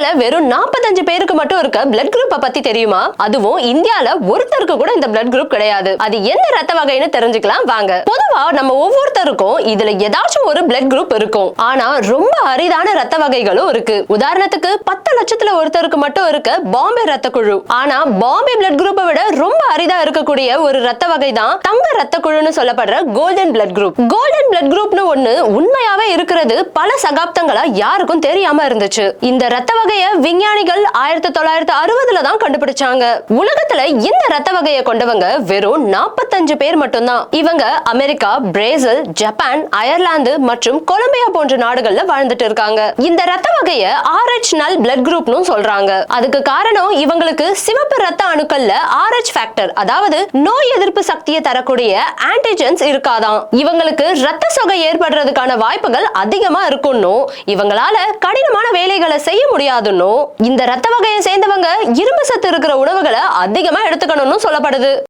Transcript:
உலகத்துல வெறும் 45 பேருக்கு மட்டும் இருக்க பிளட் குரூப்பை பத்தி தெரியுமா? அதுவும் இந்தியால ஒருத்தருக்கு கூட இந்த பிளட் குரூப் கிடையாது. அது என்ன ரத்த வகைன்னு தெரிஞ்சுக்கலாம் வாங்க. பொதுவா நம்ம ஒவ்வொருத்தருக்கும் இதுல ஏதாச்சும் ஒரு பிளட் குரூப் இருக்கும். ஆனா ரொம்ப அரிதான ரத்த வகைகளும் இருக்கு. உதாரணத்துக்கு 10 லட்சத்துல ஒருத்தருக்கு மட்டும் இருக்க பாம்பே ரத்த குழு. ஆனா பாம்பே பிளட் குரூப்பை விட ரொம்ப அரிதா இருக்கக்கூடிய ஒரு ரத்த வகை தான் தங்க ரத்த குழுன்னு சொல்லப்படுற golden blood group. Golden blood குரூப்னு ஒண்ணு உண்மையாவே இருக்கிறது பல சகாப்தங்களா யாருக்கும் தெரியாம இருந்துச்சு. இந்த ரத்த வகையை விஞ்ஞானிகள் 1960ல தான் கண்டுபிடிச்சாங்க. உலகத்துல இந்த ரத்த வகையை கொண்டவங்க வெறும் 45 பேர் மட்டும்தான். இவங்க அமெரிக்கா, பிரேசில், ஜப்பான், அயர்லாந்து மற்றும் கொலம்பியா போன்ற நாடுகள்ல வாழ்ந்துட்டு இருக்காங்க. இந்த ரத்த வகையை RH நல் பிளட் குரூப்னு சொல்றாங்க. அதுக்கு காரணம் இவங்களுக்கு சிவப்பு ரத்த அணுக்கள்ல RH ஃபேக்டர், அதாவது நோய் எதிர்ப்பு சக்தியை தரக்கூடிய ஆன்டிஜென்ஸ் இருக்காதாம். இவங்களுக்கு ரத்த சொகை ஏற்படுறதுக்கான வாய்ப்புகள் அதிகமா இருக்கும்னு, இவங்களால கடினமான வேலைகளை செய்ய முடியாதுன்னு, இந்த ரத்த வகையை சேர்ந்தவங்க இரும்பு சத்து இருக்கிற உணவுகளை அதிகமா எடுத்துக்கணும்னு சொல்லப்படுது.